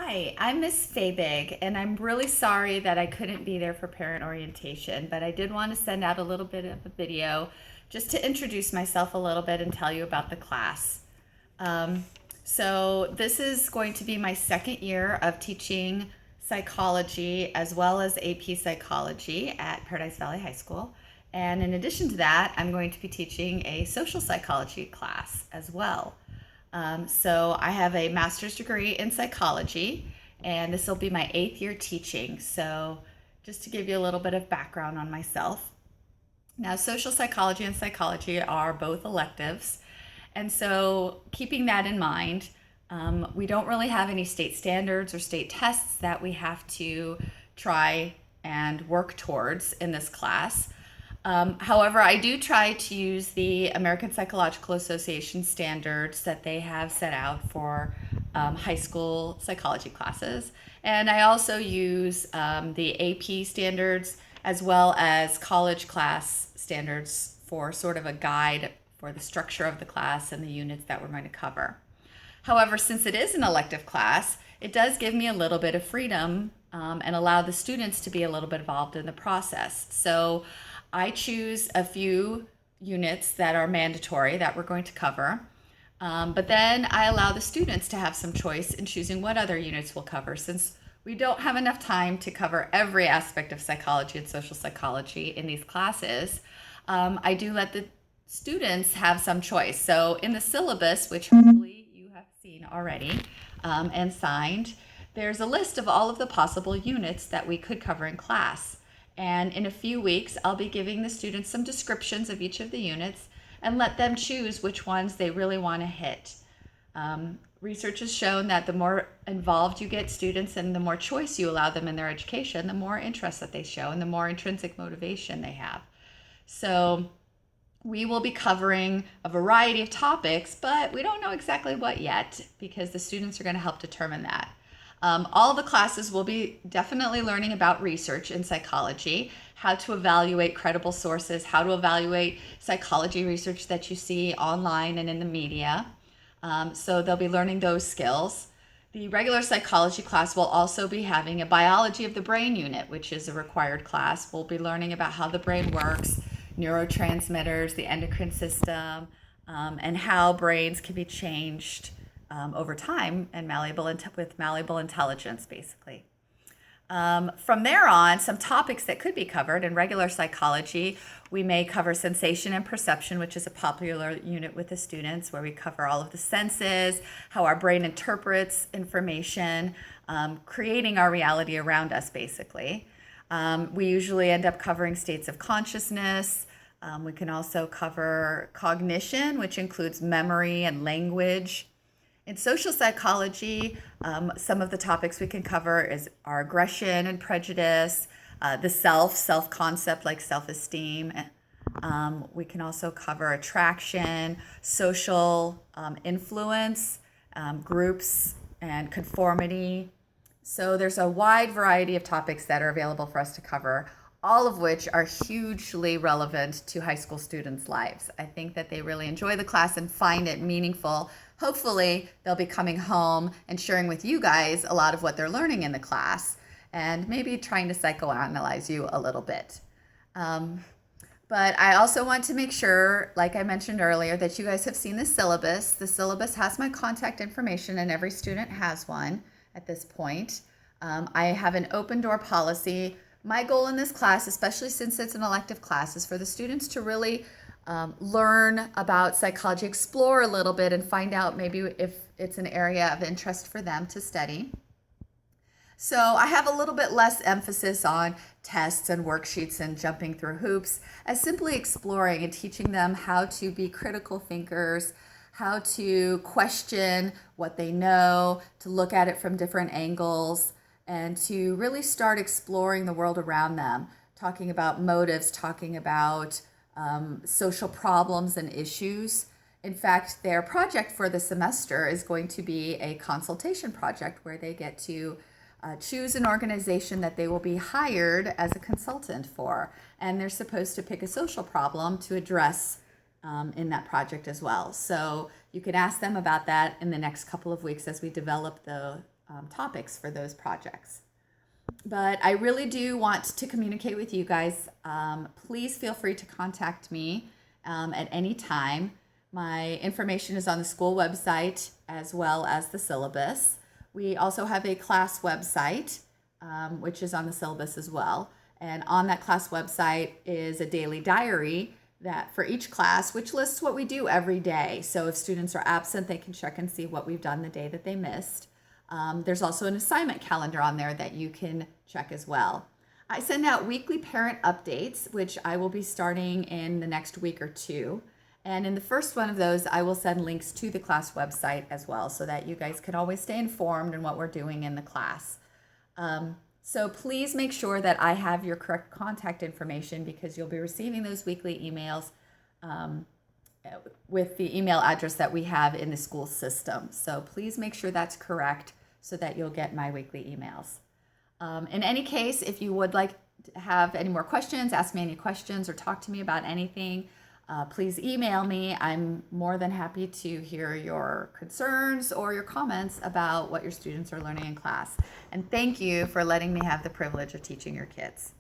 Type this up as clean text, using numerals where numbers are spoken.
Hi, I'm Miss Fabig, and I'm really sorry that I couldn't be there for parent orientation, but I did want to send out a little bit of a video just to introduce myself a little bit and tell you about the class. Um, so, this is going to be my second year of teaching psychology as well as AP psychology at Paradise Valley High School. And in addition to that, I'm going to be teaching a social psychology class as well. So I have a master's degree in psychology, and this will be my 8th year teaching. So, just to give you a little bit of background on myself. Now, social psychology and psychology are both electives. And so, keeping that in mind, we don't really have any state standards or state tests that we have to try and work towards in this class. However, I do try to use the American Psychological Association standards that they have set out for high school psychology classes. And I also use the AP standards as well as college class standards for sort of a guide for the structure of the class and the units that we're going to cover. However, since it is an elective class, it does give me a little bit of freedom and allow the students to be a little bit involved in the process. So I choose a few units that are mandatory that we're going to cover. But then I allow the students to have some choice in choosing what other units we'll cover, since we don't have enough time to cover every aspect of psychology and social psychology in these classes. I do let the students have some choice. So in the syllabus, which hopefully you have seen already and signed, there's a list of all of the possible units that we could cover in class. And in a few weeks, I'll be giving the students some descriptions of each of the units and let them choose which ones they really want to hit. Research has shown that the more involved you get students and the more choice you allow them in their education, the more interest that they show and the more intrinsic motivation they have. So we will be covering a variety of topics, but we don't know exactly what yet because the students are going to help determine that. All the classes will be definitely learning about research in psychology, how to evaluate credible sources, how to evaluate psychology research that you see online and in the media. So they'll be learning those skills. The regular psychology class will also be having a biology of the brain unit, which is a required class. We'll be learning about how the brain works, neurotransmitters, the endocrine system, and how brains can be changed over time and with malleable intelligence, basically. From there on, some topics that could be covered in regular psychology, we may cover sensation and perception, which is a popular unit with the students, where we cover all of the senses, how our brain interprets information, creating our reality around us, basically. We usually end up covering states of consciousness. We can also cover cognition, which includes memory and language. In social psychology, some of the topics we can cover are aggression and prejudice, the self-concept like self-esteem. We can also cover attraction, social influence, groups, and conformity. So there's a wide variety of topics that are available for us to cover, all of which are hugely relevant to high school students' lives. I think that they really enjoy the class and find it meaningful. Hopefully, they'll be coming home and sharing with you guys a lot of what they're learning in the class and maybe trying to psychoanalyze you a little bit. But I also want to make sure, like I mentioned earlier, that you guys have seen the syllabus. The syllabus has my contact information, and every student has one at this point. I have an open door policy. My goal in this class, especially since it's an elective class, is for the students to really learn about psychology, explore a little bit, and find out maybe if it's an area of interest for them to study. So I have a little bit less emphasis on tests and worksheets and jumping through hoops, as simply exploring and teaching them how to be critical thinkers, how to question what they know, to look at it from different angles, and to really start exploring the world around them, talking about motives, talking about social problems and issues. In fact, their project for the semester is going to be a consultation project where they get to choose an organization that they will be hired as a consultant for, and they're supposed to pick a social problem to address in that project as well. So you can ask them about that in the next couple of weeks as we develop the topics for those projects. But I really do want to communicate with you guys. Please feel free to contact me at any time. My information is on the school website as well as the syllabus. We also have a class website, which is on the syllabus as well. And on that class website is a daily diary that for each class, which lists what we do every day. So if students are absent, they can check and see what we've done the day that they missed. There's also an assignment calendar on there that you can check as well. I send out weekly parent updates, which I will be starting in the next week or two. And in the first one of those, I will send links to the class website as well so that you guys can always stay informed in what we're doing in the class. So please make sure that I have your correct contact information because you'll be receiving those weekly emails with the email address that we have in the school system. So please make sure that's correct so that you'll get my weekly emails. In any case, if you would like to have any more questions, ask me any questions or talk to me about anything, please email me. I'm more than happy to hear your concerns or your comments about what your students are learning in class. And thank you for letting me have the privilege of teaching your kids.